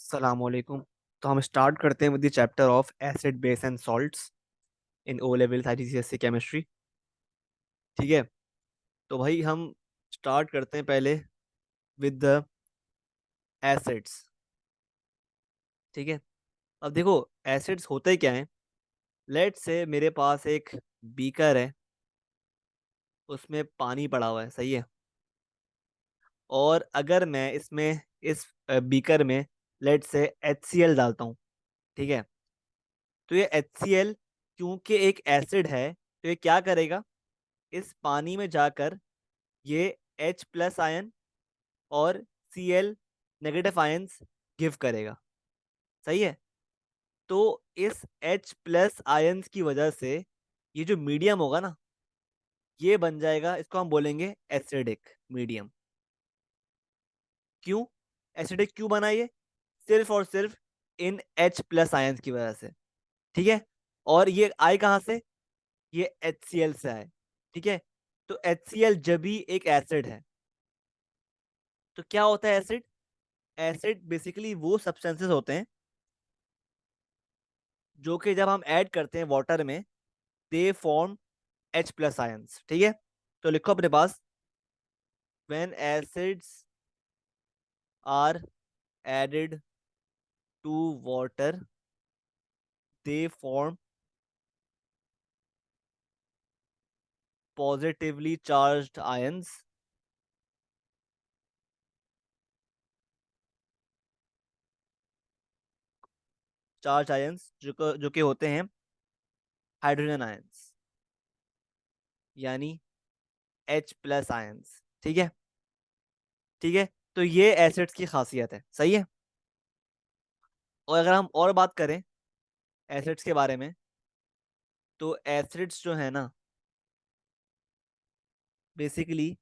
सलामकुम। तो हम स्टार्ट करते हैं with the chapter of acid base and salts in O level IGCSE chemistry. ठीक है। तो भाई हम स्टार्ट करते हैं पहले विद द एसिड्स। ठीक है। अब देखो, एसिड्स होते क्या हैं। लेट्स से मेरे पास एक बीकर है, उसमें पानी पड़ा हुआ है, सही है। और अगर मैं इसमें इस बीकर में लेट्स से HCl डालता हूँ, ठीक है। तो ये HCl क्योंकि एक एसिड है, तो ये क्या करेगा, इस पानी में जाकर ये H+ आयन और Cl नेगेटिव आयंस गिव करेगा, सही है। तो इस H+ आयंस की वजह से ये जो मीडियम होगा ना, ये बन जाएगा, इसको हम बोलेंगे एसिडिक मीडियम। क्यों एसिडिक क्यों बना ये? सिर्फ और सिर्फ इन H+ आयंस की वजह से। ठीक है। और ये आए कहां से? ये HCl से आए। ठीक है। तो HCl जब भी एक एसिड है, तो क्या होता है एसिड? एसिड बेसिकली वो सब्सटेंसेस होते हैं जो कि जब हम ऐड करते हैं वाटर में, दे फॉर्म H+ आयंस। ठीक है। तो लिखो अपने पास, when acids are added to water they form positively charged ions. Charge ions जो कि होते हैं हाइड्रोजन आयंस, यानी H+ आयंस। ठीक है। ठीक है। तो ये एसिड्स की खासियत है, सही है। और अगर हम और बात करें एसिड्स के बारे में, तो एसिड्स जो है ना, बेसिकली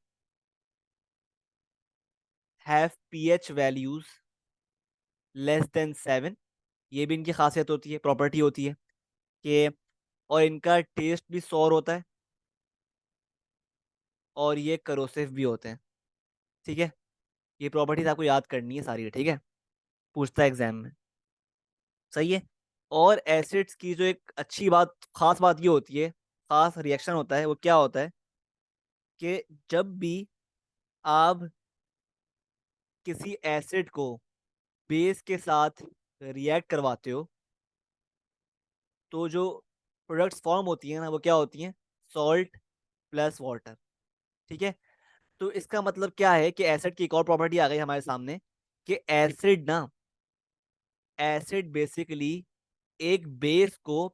हैव पीएच वैल्यूज <<7। ये भी इनकी खासियत होती है, प्रॉपर्टी होती है कि, और इनका टेस्ट भी सॉर होता है, और ये करोसिव भी होते हैं। ठीक है। ये प्रॉपर्टीज आपको याद करनी है सारी, ठीक है, पूछता है एग्जाम में, सही है। और एसिड्स की जो एक अच्छी बात, खास बात ये होती है, खास रिएक्शन होता है, वो क्या होता है कि जब भी आप किसी एसिड को बेस के साथ रिएक्ट करवाते हो, तो जो प्रोडक्ट्स फॉर्म होती है ना, वो क्या होती हैं? Salt plus water. ठीक है। तो इसका मतलब क्या है कि एसिड की एक और प्रॉपर्टी आ गई हमारे सामने, कि एसिड ना, एसिड बेसिकली एक बेस को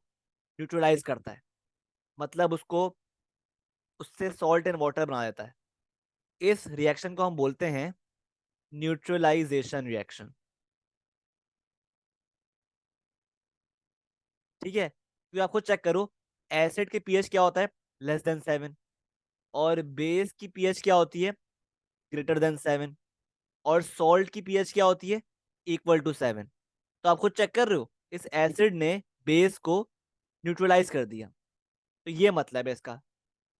न्यूट्रलाइज करता है, मतलब उसको, उससे सॉल्ट एंड वाटर बना देता है। इस रिएक्शन को हम बोलते हैं न्यूट्रलाइजेशन रिएक्शन। ठीक है। तो आप खुद चेक करो, एसिड के पीएच क्या होता है? <<7। और बेस की पीएच क्या होती है? <<7। और सॉल्ट की पीएच क्या होती है? =7। तो आप खुद चेक कर रहे हो, इस एसिड ने बेस को न्यूट्रलाइज कर दिया। तो ये मतलब है इसका।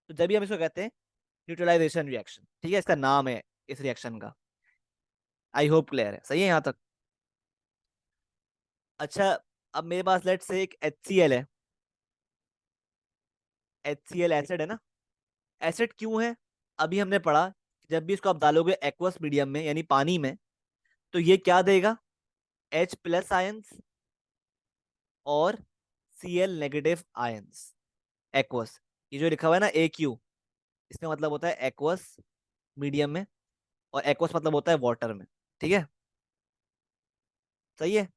तो जब भी हम इसको कहते हैं न्यूट्रलाइजेशन रिएक्शन, ठीक है, इसका नाम है इस रिएक्शन का। आई होप क्लियर है, सही है यहाँ तक। अच्छा, अब मेरे पास लेट से एक HCl है। HCl एसिड है ना। एसिड क्यों है? अभी हमने पढ़ा कि जब भी इसको आप डालोगे एक्वस मीडियम में, यानी पानी में, तो ये क्या देगा? H+ आयंस और Cl नेगेटिव आयंस। एक्वस, ये जो लिखा हुआ है ना AQ, इसका मतलब होता है एक्वस मीडियम में, और एक्वस मतलब होता है वाटर में। ठीक है, सही है।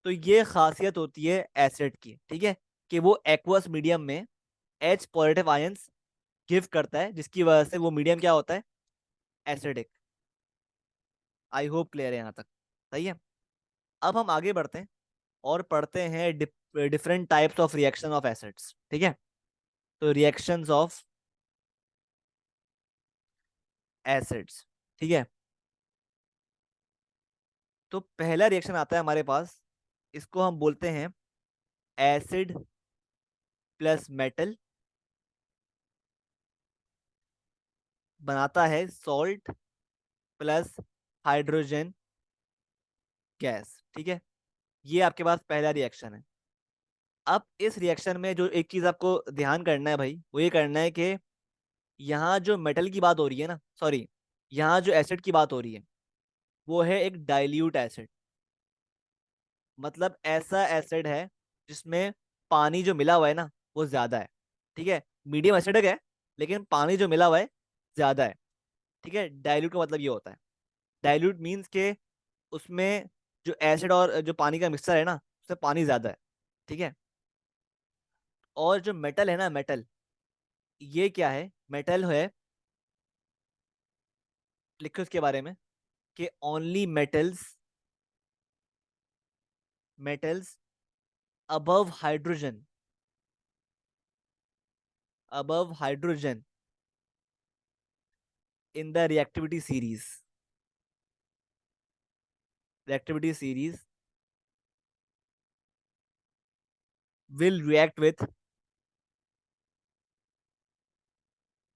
तो ये खासियत होती है एसिड की, ठीक है, कि वो एक्वस मीडियम में H+ आयंस गिव करता है, जिसकी वजह से वो मीडियम क्या होता है? एसिडिक। आई होप क्लियर है यहाँ तक, सही है। अब हम आगे बढ़ते हैं और पढ़ते हैं different types of reaction of acids. ठीक है। तो रिएक्शंस ऑफ एसिड्स, ठीक है। तो पहला रिएक्शन आता है हमारे पास, इसको हम बोलते हैं एसिड प्लस मेटल बनाता है सॉल्ट प्लस हाइड्रोजन गैस। ठीक है, ये आपके पास पहला रिएक्शन है। अब इस रिएक्शन में जो एक चीज आपको ध्यान करना है भाई, वो ये करना है कि यहाँ जो मेटल की बात हो रही है ना, सॉरी, यहाँ जो एसिड की बात हो रही है, वो है एक डाइल्यूट एसिड। मतलब ऐसा एसिड है जिसमें पानी जो मिला हुआ है ना, वो ज्यादा है। ठीक है, मीडियम एसिडिक है, लेकिन पानी जो मिला हुआ है ज्यादा है। ठीक है, डाइल्यूट का मतलब ये होता है। डाइल्यूट मीन्स के उसमें जो एसिड और जो पानी का मिक्सचर है ना, उसमें पानी ज्यादा है। ठीक है, और जो मेटल है ना, मेटल, ये क्या है, मेटल है, लिखो इसके बारे में कि only metals, metals above hydrogen, above hydrogen in the reactivity series, reactivity series will react with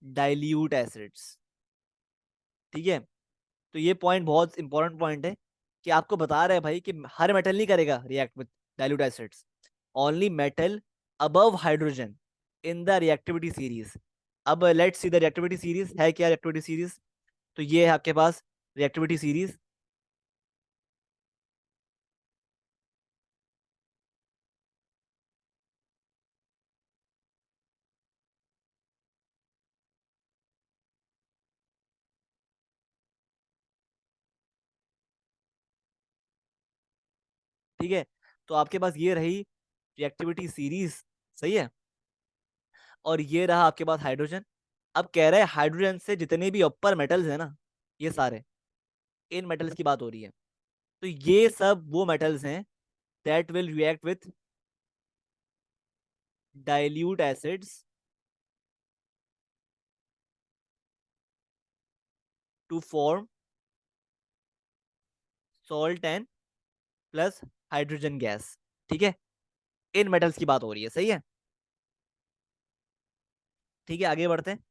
dilute acids। ठीक है, तो ये पॉइंट बहुत इंपॉर्टेंट पॉइंट है कि आपको बता रहे हैं भाई कि हर मेटल नहीं करेगा react with dilute acids, only metal above hydrogen in the reactivity series. अब let's see the reactivity series है क्या, रिएक्टिविटी सीरीज, तो ये है आपके पास रिएक्टिविटी सीरीज। ठीक है, तो आपके पास ये रही रिएक्टिविटी सीरीज, सही है, और ये रहा आपके पास हाइड्रोजन। अब कह रहे हैं हाइड्रोजन से जितने भी अपर मेटल्स है ना, ये सारे, इन मेटल्स की बात हो रही है, तो ये सब वो मेटल्स हैं that will react with dilute acids to form salt and plus hydrogen gas. ठीक है, इन मेटल्स की बात हो रही है, सही है। ठीक है, आगे बढ़ते हैं।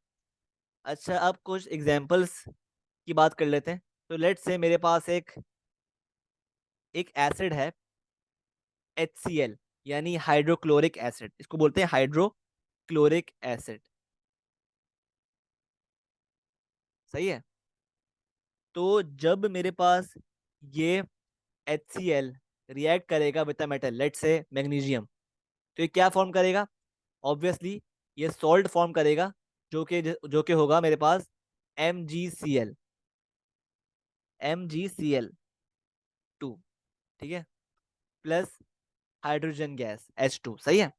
अच्छा, अब कुछ एग्जांपल्स की बात कर लेते हैं। तो लेट्स से मेरे पास एक एक एसिड है, HCl, यानी हाइड्रोक्लोरिक एसिड, इसको बोलते हैं हाइड्रोक्लोरिक एसिड, सही है। तो जब मेरे पास ये HCl रिएक्ट करेगा with metal, let's say magnesium, तो ये क्या फॉर्म करेगा, ऑब्वियसली ये सॉल्ट फॉर्म करेगा, जो कि होगा मेरे पास MgCl, MgCl2। ठीक है, प्लस हाइड्रोजन गैस H2, सही है।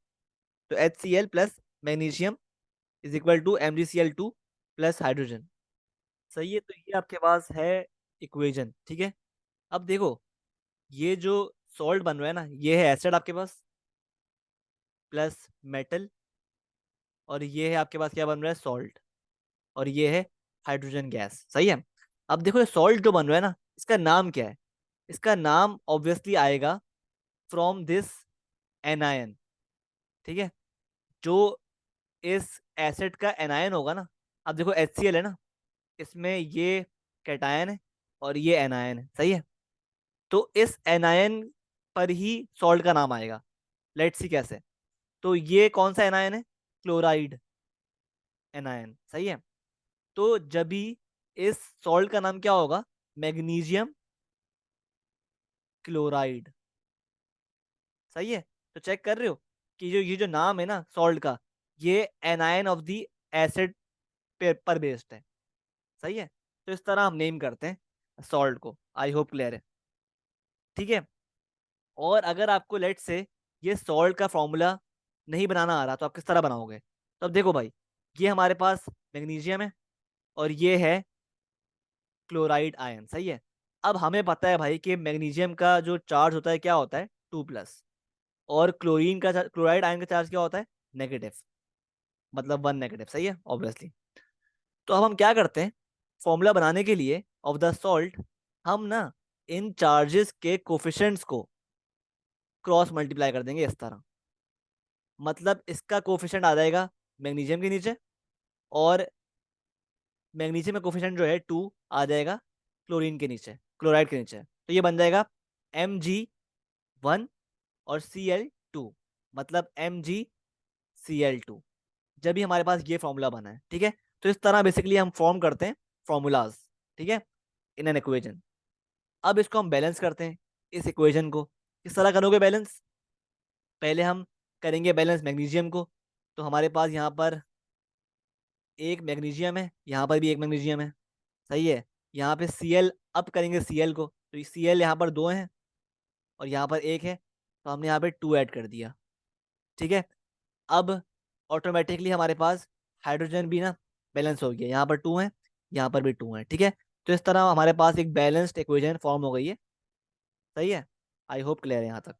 तो HCl plus magnesium is equal to MgCl2 plus hydrogen, सही है। तो ये आपके पास है इक्वेशन। ठीक है, अब देखो, ये जो सॉल्ट बन रहा है ना, ये है एसिड आपके पास प्लस मेटल, और ये है आपके पास क्या बन रहा है, सॉल्ट, और ये है हाइड्रोजन गैस, सही है। अब देखो ये सॉल्ट जो बन रहा है ना, इसका नाम क्या है, इसका नाम ऑब्वियसली आएगा फ्रॉम दिस एनायन। ठीक है, जो इस एसिड का एनायन होगा ना, अब देखो HCl है ना, इसमें ये कैटायन है और ये एनायन है, सही है। तो इस एनायन पर ही सॉल्ट का नाम आएगा। लेट्स सी कैसे। तो ये कौन सा एनायन है, क्लोराइड एनायन, सही है। तो जब भी इस सॉल्ट का नाम क्या होगा, मैग्नीशियम क्लोराइड, सही है। तो चेक कर रहे हो कि जो ये जो नाम है ना सॉल्ट का, ये एनायन ऑफ द एसिड पर बेस्ड है, सही है। तो इस तरह हम नेम करते हैं सॉल्ट को। आई होप क्लियर है। ठीक है, और अगर आपको लेट से ये सॉल्ट का फॉर्मूला नहीं बनाना आ रहा, तो आप किस तरह बनाओगे। तो अब देखो भाई, ये हमारे पास मैग्नीशियम है और ये है क्लोराइड आयन, सही है। अब हमें पता है भाई कि मैग्नीशियम का जो चार्ज होता है क्या होता है, 2+, और क्लोरीन का क्लोराइड आयन का चार्ज क्या होता है, नेगेटिव, मतलब 1 नेगेटिव, सही है ऑब्वियसली। तो अब हम क्या करते हैं, फॉर्मूला बनाने के लिए ऑफ द सॉल्ट, हम ना इन चार्जेस के कोफिशिएंट्स को क्रॉस मल्टीप्लाई कर देंगे इस तरह। मतलब इसका कोफिशिएंट आ जाएगा मैग्नीशियम के नीचे, और मैग्नीशियम का कोफिशिएंट जो है 2 आ जाएगा क्लोरीन के नीचे, क्लोराइड के नीचे, तो ये बन जाएगा Mg1 और Cl2, मतलब MgCl2। जब भी हमारे पास ये फॉर्मूला बना है, ठीक है। तो इस तरह बेसिकली हम फॉर्म करते हैं फॉर्मूलाज, ठीक है, इन एन इक्वेजन। अब इसको हम बैलेंस करते हैं, इस इक्वेशन को। किस तरह करोगे बैलेंस? पहले हम करेंगे बैलेंस मैग्नीशियम को। तो हमारे पास यहाँ पर एक मैग्नीशियम है, यहाँ पर भी एक मैग्नीशियम है, सही है। यहाँ पे Cl, अब करेंगे Cl को, तो Cl यहाँ पर दो हैं और यहाँ पर एक है, तो हमने यहाँ पे 2 ऐड कर दिया, ठीक है। अब ऑटोमेटिकली हमारे पास हाइड्रोजन भी ना बैलेंस हो गया, यहाँ पर 2 है, यहाँ पर भी 2 है, ठीक है। तो इस तरह हमारे पास एक बैलेंस्ड इक्वेशन फॉर्म हो गई है, सही है। आई होप क्लियर है यहाँ तक।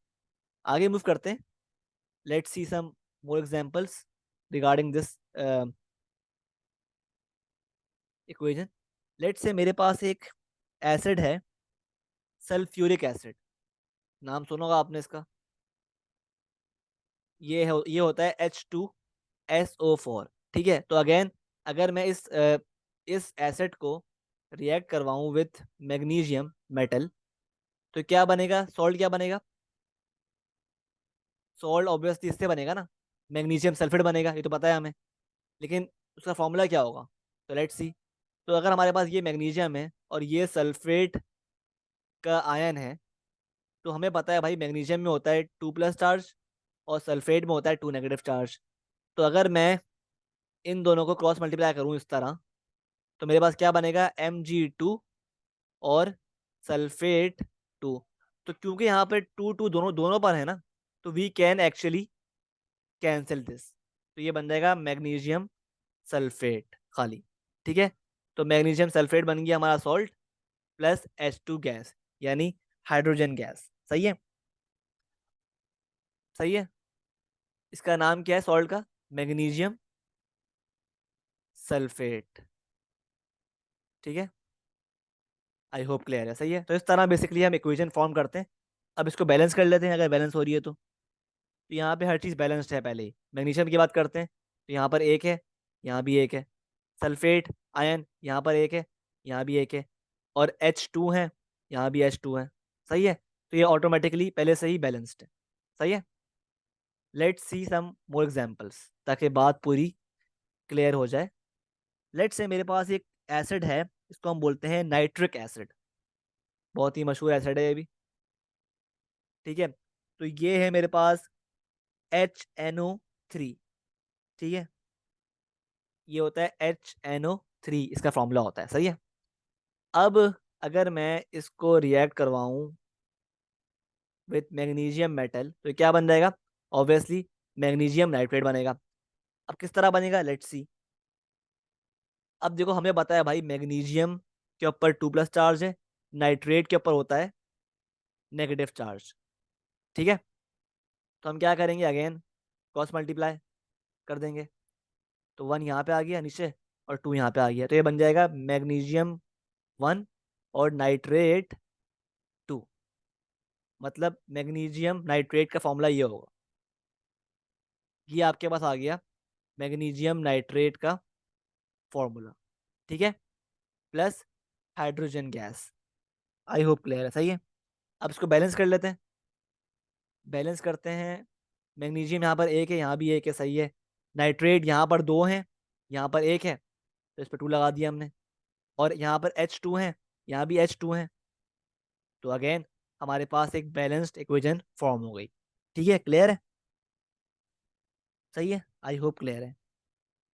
आगे मूव करते हैं। Let's see some more examples regarding this equation. Let's say मेरे पास एक एसिड है, सल्फ्यूरिक एसिड। नाम सुना होगा आपने इसका। ये होता है H2SO4, ठीक है। तो अगेन, अगर मैं इस एसिड को रिएक्ट करवाऊं विथ मैग्नीशियम मेटल, तो क्या बनेगा? सॉल्ट क्या बनेगा? सॉल्ट ऑब्वियसली इससे बनेगा ना, मैग्नीशियम सल्फेट बनेगा, ये तो पता है हमें। लेकिन उसका फॉर्मूला क्या होगा? तो लेट्स सी। तो अगर हमारे पास ये मैग्नीशियम है और ये सल्फेट का आयन है, तो हमें पता है भाई मैग्नीशियम में होता है 2+ चार्ज और सल्फेट में होता है 2 नेगेटिव चार्ज। तो अगर मैं इन दोनों को क्रॉस मल्टीप्लाई करूं इस तरह, तो मेरे पास क्या बनेगा? Mg2 और सल्फेट 2। तो क्योंकि यहाँ पे 2 2 दोनों दोनों पर है ना, तो we can actually cancel this. तो ये बन जाएगा मैग्नीशियम सल्फेट खाली, ठीक है। तो मैग्नीशियम सल्फेट बन गया हमारा सॉल्ट प्लस H2 गैस, यानी हाइड्रोजन गैस, सही है। सही है। इसका नाम क्या है सॉल्ट का? मैग्नीशियम सल्फेट, ठीक है। आई होप क्लियर है, सही है। तो इस तरह बेसिकली हम इक्वेशन फॉर्म करते हैं। अब इसको बैलेंस कर लेते हैं, अगर बैलेंस हो रही है तो। तो यहाँ पे हर चीज़ बैलेंस्ड है। पहले ही मैग्नीशियम की बात करते हैं, तो यहाँ पर एक है, यहाँ भी एक है। सल्फेट आयन यहाँ पर एक है, यहाँ भी एक है। और H2 है, यहाँ भी H2 है, सही है। तो ये ऑटोमेटिकली पहले से ही बैलेंस्ड है, सही है। Let's see some more examples, ताकि बात पूरी क्लियर हो जाए। लेट्स से मेरे पास एक एसिड है, इसको हम बोलते हैं नाइट्रिक एसिड। बहुत ही मशहूर एसिड है ये भी, ठीक है। तो ये है मेरे पास HNO3, ठीक है। ये होता है HNO3, इसका फॉर्मूला होता है, सही है। अब अगर मैं इसको रिएक्ट करवाऊं विथ मैग्नीशियम मेटल, तो क्या बन जाएगा? ऑब्वियसली मैग्नीशियम नाइट्रेट बनेगा। अब किस तरह बनेगा? Let's see. अब देखो, हमें पता है भाई मैग्नीशियम के ऊपर 2+ चार्ज है, नाइट्रेट के ऊपर होता है नेगेटिव चार्ज, ठीक है। तो हम क्या करेंगे? अगेन क्रॉस मल्टीप्लाई कर देंगे। तो 1 यहाँ पे आ गया नीचे और 2 यहाँ पे आ गया, तो ये बन जाएगा मैग्नीशियम 1 और नाइट्रेट 2। मतलब मैग्नीशियम नाइट्रेट का फॉर्मूला ये होगा। ये आपके पास आ गया मैग्नीशियम नाइट्रेट का फॉर्मूला, ठीक है, plus hydrogen gas. I hope clear है, सही है। अब इसको बैलेंस कर लेते हैं। बैलेंस करते हैं। मैग्नीशियम यहाँ पर एक है, यहाँ भी एक है, सही है। नाइट्रेट यहाँ पर 2 हैं, यहाँ पर एक है, तो इस पर 2 लगा दिया हमने। और यहाँ पर H2 है, यहाँ भी H2 है। तो अगेन हमारे पास एक बैलेंस्ड इक्वेशन फॉर्म हो गई, ठीक है। क्लियर है, सही है। आई होप क्लियर है।